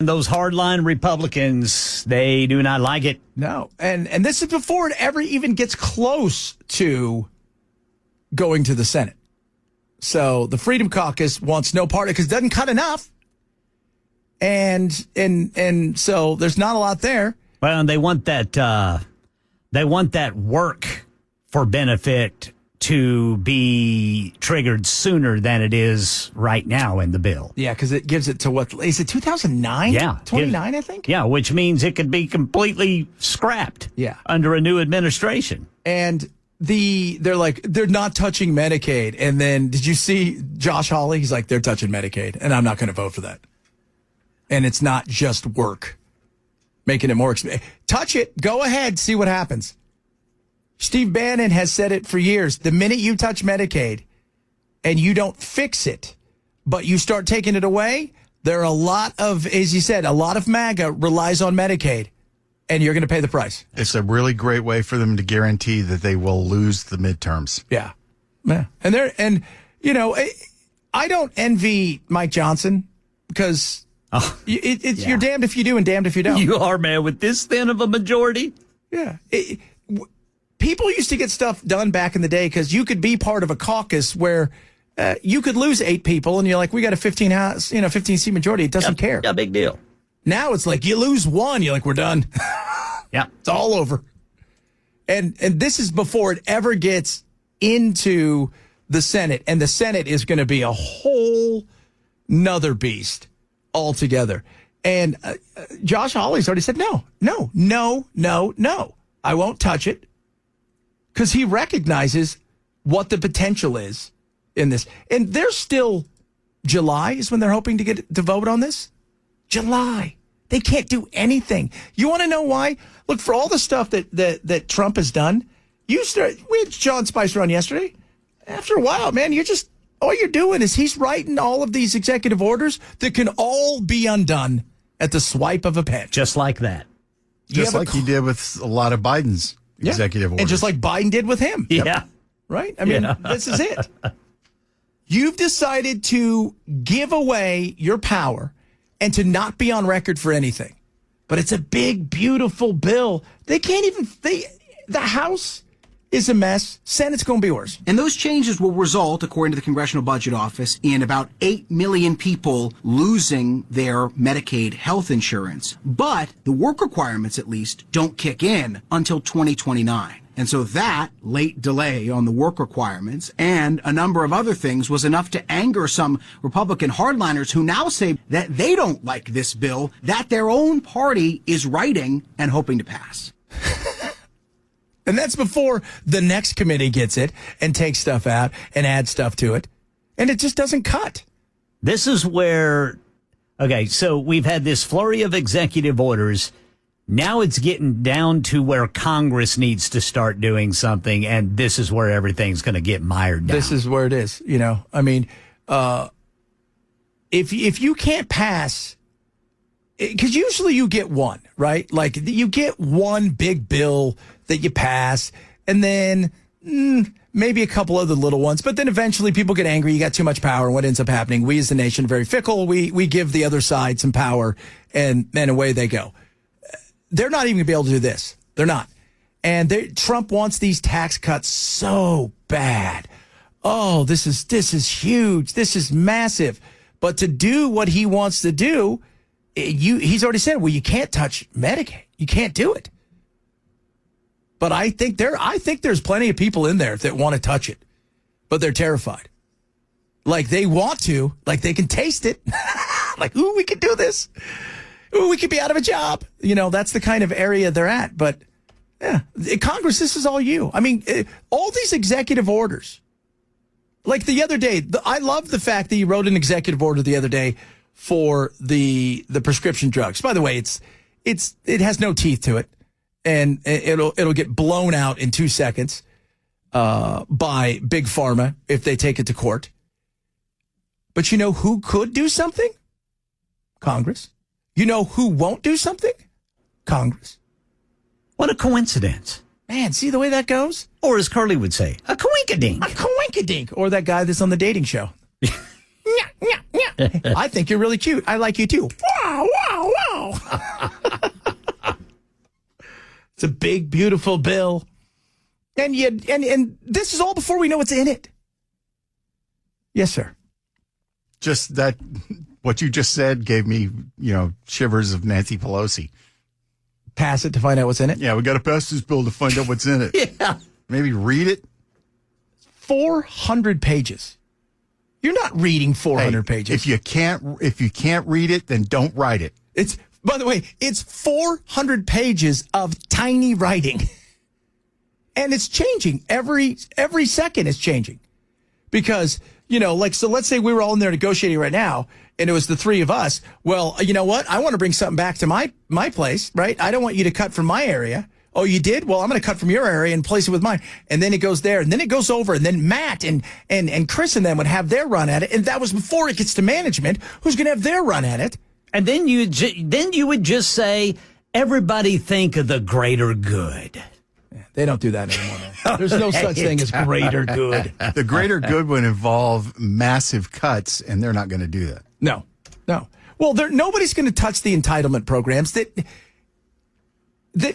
Those hardline Republicans, they do not like it. No. And this is before it ever even gets close to going to the Senate. So the Freedom Caucus wants no part of it because it doesn't cut enough. And so there's not a lot there. Well, and they want that work for benefit to be triggered sooner than it is right now in the bill. Yeah, because it gives it to what? Is it 2009? Yeah. 29, I think? Yeah, which means it could be completely scrapped under a new administration. And they're like, they're not touching Medicaid. And then did you see Josh Hawley? He's like, they're touching Medicaid, and I'm not going to vote for that. And it's not just work, making it more expensive. Touch it. Go ahead. See what happens. Steve Bannon has said it for years. The minute you touch Medicaid and you don't fix it, but you start taking it away, there are a lot of, as you said, a lot of MAGA relies on Medicaid, and you're going to pay the price. It's a really great way for them to guarantee that they will lose the midterms. Yeah. Yeah. And you know, I don't envy Mike Johnson because you're damned if you do and damned if you don't. You are, man, with this thin of a majority. Yeah. People used to get stuff done back in the day because you could be part of a caucus where you could lose 8 people and you're like, we got a 15 seat majority. It doesn't care. Yeah, big deal. Now it's like you lose 1, you're like, we're done. Yeah, it's all over. And this is before it ever gets into the Senate, and the Senate is going to be a whole nother beast altogether. And Josh Hawley's already said no. I won't touch it. Because he recognizes what the potential is in this. And there's still July is when they're hoping to get to vote on this. July. They can't do anything. You want to know why? Look, for all the stuff that Trump has done, we had John Spicer on yesterday. After a while, man, all you're doing is he's writing all of these executive orders that can all be undone at the swipe of a pen. Just like that. Just like he did with a lot of Biden's executive orders. And just like Biden did with him. Yeah. Right? I mean, this is it. You've decided to give away your power and to not be on record for anything. But it's a big, beautiful bill. They can't even, the House is a mess. Senate's going to be worse. And those changes will result, according to the Congressional Budget Office, in about 8 million people losing their Medicaid health insurance. But the work requirements, at least, don't kick in until 2029. And so that late delay on the work requirements and a number of other things was enough to anger some Republican hardliners who now say that they don't like this bill that their own party is writing and hoping to pass. And that's before the next committee gets it and takes stuff out and adds stuff to it. And it just doesn't cut. This is where, so we've had this flurry of executive orders. Now it's getting down to where Congress needs to start doing something, and this is where everything's going to get mired down. This is where it is. I mean, if you can't pass, because usually you get one, right? Like you get one big bill that you pass, and then maybe a couple other little ones. But then eventually people get angry. You got too much power. And what ends up happening? We as a nation are very fickle. We give the other side some power, and away they go. They're not even going to be able to do this. They're not. And Trump wants these tax cuts so bad. Oh, this is huge. This is massive. But to do what he wants to do, he's already said, well, you can't touch Medicaid. You can't do it. But I think there's plenty of people in there that want to touch it, but they're terrified. Like they want to, like they can taste it. Like, ooh, we can do this. Ooh, we could be out of a job. That's the kind of area they're at. But yeah, Congress, this is all you. I mean, all these executive orders. Like the other day, I love the fact that you wrote an executive order the other day for the prescription drugs. By the way, it has no teeth to it, and it'll get blown out in 2 seconds by Big Pharma if they take it to court. But you know who could do something? Congress. You know who won't do something? Congress. What a coincidence. Man, see the way that goes? Or as Carly would say, a coinkadink. A coinkadink. Or that guy that's on the dating show. I think you're really cute. I like you too. Wow, wow, It's a big, beautiful bill. And this is all before we know what's in it. Yes, sir. Just that, what you just said gave me, shivers of Nancy Pelosi. Pass it to find out what's in it? Yeah, we got to pass this bill to find out what's in it. Yeah. Maybe read it. 400 pages. You're not reading 400 pages. If you can't read it, then don't write it. By the way, it's 400 pages of tiny writing. And it's changing. Every second it's changing. Because, so let's say we were all in there negotiating right now, and it was the three of us. Well, you know what? I want to bring something back to my place, right? I don't want you to cut from my area. Oh, you did? Well, I'm going to cut from your area and place it with mine. And then it goes there, and then it goes over, and then Matt and Chris and them would have their run at it. And that was before it gets to management, who's going to have their run at it. And then you would just say, everybody think of the greater good. They don't do that anymore. Man. There's no such thing as greater good. The greater good would involve massive cuts, and they're not going to do that. No. Well, nobody's going to touch the entitlement programs that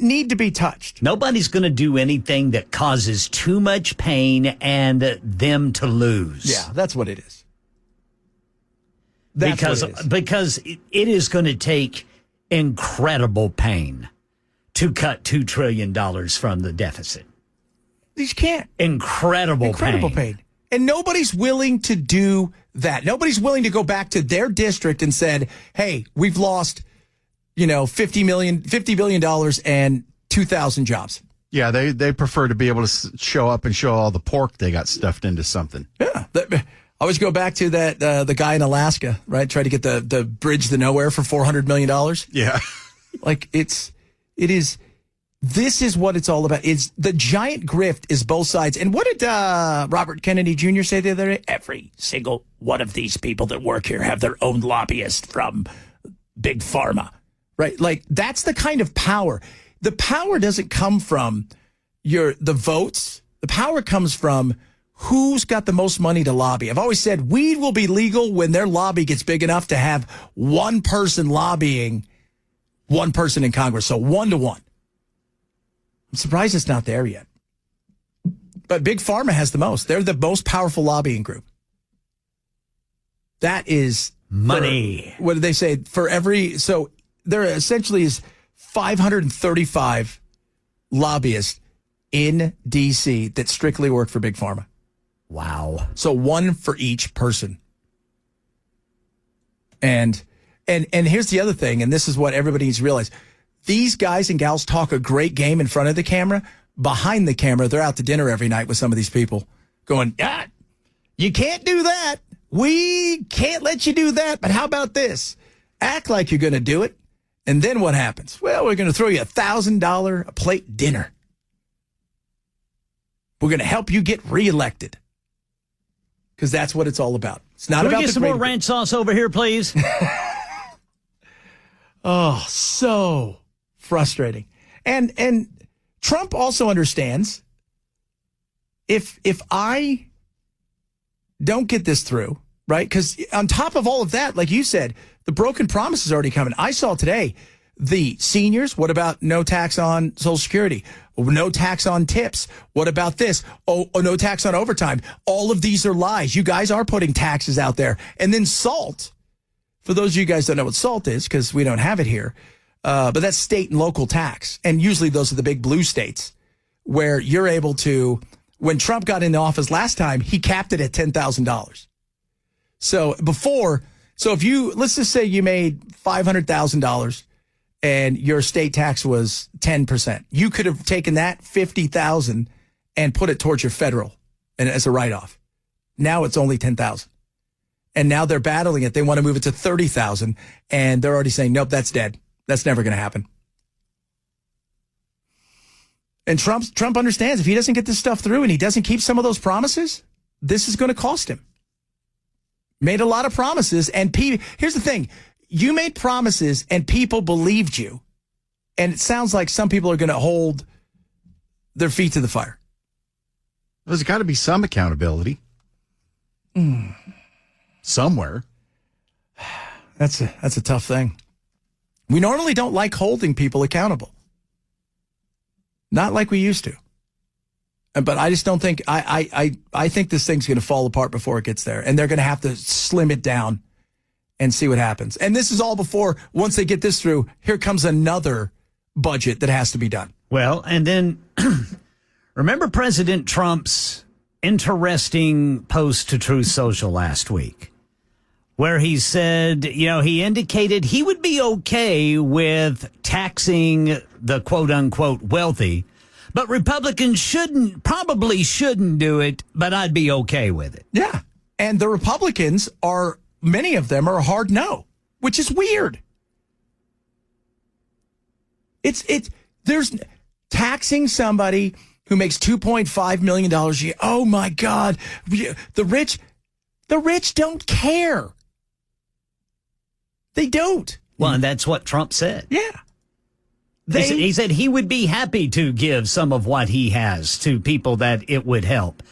need to be touched. Nobody's going to do anything that causes too much pain and them to lose. Yeah, that's what it is. Because it is going to take incredible pain to cut $2 trillion from the deficit. These can't. Incredible pain. And nobody's willing to do that. Nobody's willing to go back to their district and said, hey, we've lost, $50 billion and 2,000 jobs. Yeah, they prefer to be able to show up and show all the pork they got stuffed into something. Yeah. I always go back to that the guy in Alaska, right? Try to get the bridge to nowhere for $400 million. Yeah. This is what it's all about. It's the giant grift is both sides. And what did Robert Kennedy Jr. say the other day? Every single one of these people that work here have their own lobbyist from Big Pharma, right? Like, that's the kind of power. The power doesn't come from the votes. The power comes from who's got the most money to lobby. I've always said weed will be legal when their lobby gets big enough to have one person lobbying one person in Congress. So 1-to-1. I'm surprised it's not there yet. But Big Pharma has the most. They're the most powerful lobbying group. That is money. What did they say? So there essentially is 535 lobbyists in D.C. that strictly work for Big Pharma. Wow. So one for each person. And here's the other thing, and this is what everybody needs to realize. These guys and gals talk a great game in front of the camera. Behind the camera, they're out to dinner every night with some of these people going, you can't do that. We can't let you do that. But how about this? Act like you're going to do it. And then what happens? Well, we're going to throw you $1,000 a plate dinner. We're going to help you get reelected. Because that's what it's all about. It's not Can about we get some more ranch sauce over here, please? Oh, so frustrating. And Trump also understands if I don't get this through, right? Because on top of all of that, like you said, the broken promise is already coming. I saw today the seniors. What about no tax on Social Security? No tax on tips. What about this? Oh, no tax on overtime. All of these are lies. You guys are putting taxes out there. And then SALT. For those of you guys that don't know what SALT is, because we don't have it here, but that's state and local tax. And usually those are the big blue states where you're able to, when Trump got into office last time, he capped it at $10,000. So if let's just say you made $500,000 and your state tax was 10%, you could have taken that $50,000 and put it towards your federal and as a write-off. Now it's only $10,000. And now they're battling it. They want to move it to $30,000, and they're already saying, nope, that's dead. That's never going to happen. And Trump understands if he doesn't get this stuff through and he doesn't keep some of those promises, this is going to cost him. Made a lot of promises, and here's the thing. You made promises, and people believed you. And it sounds like some people are going to hold their feet to the fire. There's got to be some accountability. Somewhere. That's a tough thing. We normally don't like holding people accountable. Not like we used to. But I just don't think, I think this thing's going to fall apart before it gets there. And they're going to have to slim it down and see what happens. And this is all before, once they get this through, here comes another budget that has to be done. Well, and then remember President Trump's interesting post to Truth Social last week, where he said, he indicated he would be okay with taxing the quote unquote wealthy, but Republicans probably shouldn't do it, but I'd be okay with it. Yeah. And the Republicans many of them are a hard no, which is weird. There's taxing somebody who makes $2.5 million a year. Oh my God. The rich don't care. They don't. Well, and that's what Trump said. Yeah. He said he would be happy to give some of what he has to people that it would help.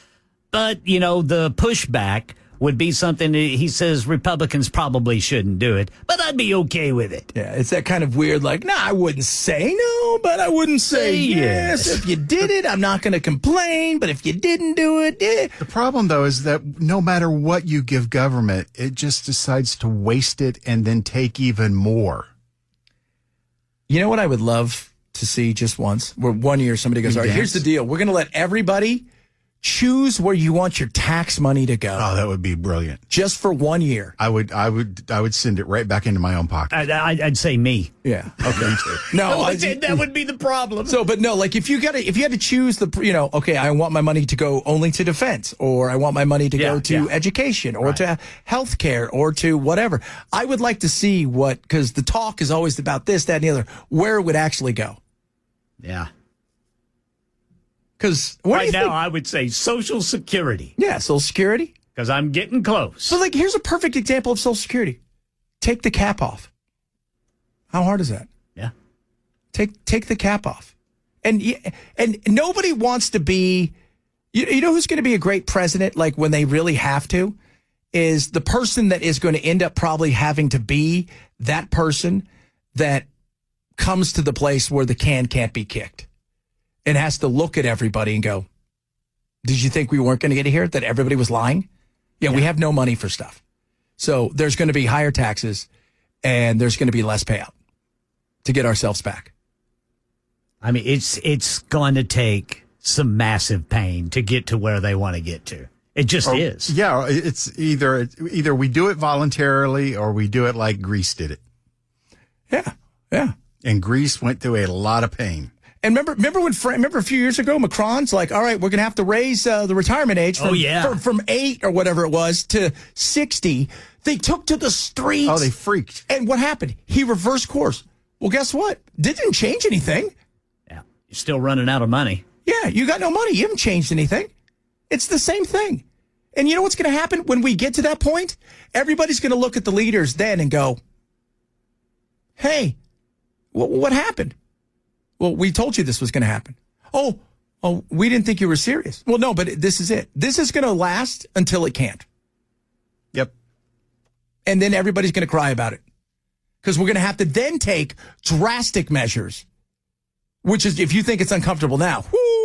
But, the pushback would be something he says Republicans probably shouldn't do it, but I'd be okay with it. Yeah, it's that kind of weird, I wouldn't say no, but I wouldn't say yes. If you did it, I'm not going to complain, but if you didn't do it, The problem, though, is that no matter what you give government, it just decides to waste it and then take even more. You know what I would love to see just once? Where 1 year somebody goes, all right, here's the deal. We're going to let everybody choose where you want your tax money to go. Oh, that would be brilliant. Just for 1 year. I would send it right back into my own pocket. I'd say me. Yeah. Okay. No, that would be the problem. So, but no, if you had to choose okay, I want my money to go only to defense, or I want my money to go to education, or to healthcare, or to whatever. I would like to see because the talk is always about this, that, and the other, where it would actually go. Yeah. Because right now, I would say Social Security. Yeah, Social Security. Because I'm getting close. So, here's a perfect example of Social Security. Take the cap off. How hard is that? Yeah. Take the cap off. And nobody wants to be, you know who's going to be a great president, when they really have to, is the person that is going to end up probably having to be that person that comes to the place where the can can't be kicked. And has to look at everybody and go, did you think we weren't going to get here? That everybody was lying? Yeah, we have no money for stuff. So there's going to be higher taxes and there's going to be less payout to get ourselves back. I mean, it's going to take some massive pain to get to where they want to get to. It just is. Yeah, it's either we do it voluntarily or we do it like Greece did it. Yeah, yeah. And Greece went through a lot of pain. And remember a few years ago, Macron's like, all right, we're going to have to raise the retirement age from 8 or whatever it was to 60. They took to the streets. Oh, they freaked. And what happened? He reversed course. Well, guess what? Didn't change anything. Yeah. You're still running out of money. Yeah, you got no money. You haven't changed anything. It's the same thing. And you know what's going to happen when we get to that point? Everybody's going to look at the leaders then and go, hey, what happened? Well, we told you this was going to happen. Oh, we didn't think you were serious. Well, no, but this is it. This is going to last until it can't. Yep. And then everybody's going to cry about it. Because we're going to have to then take drastic measures, which is, if you think it's uncomfortable now, whoo,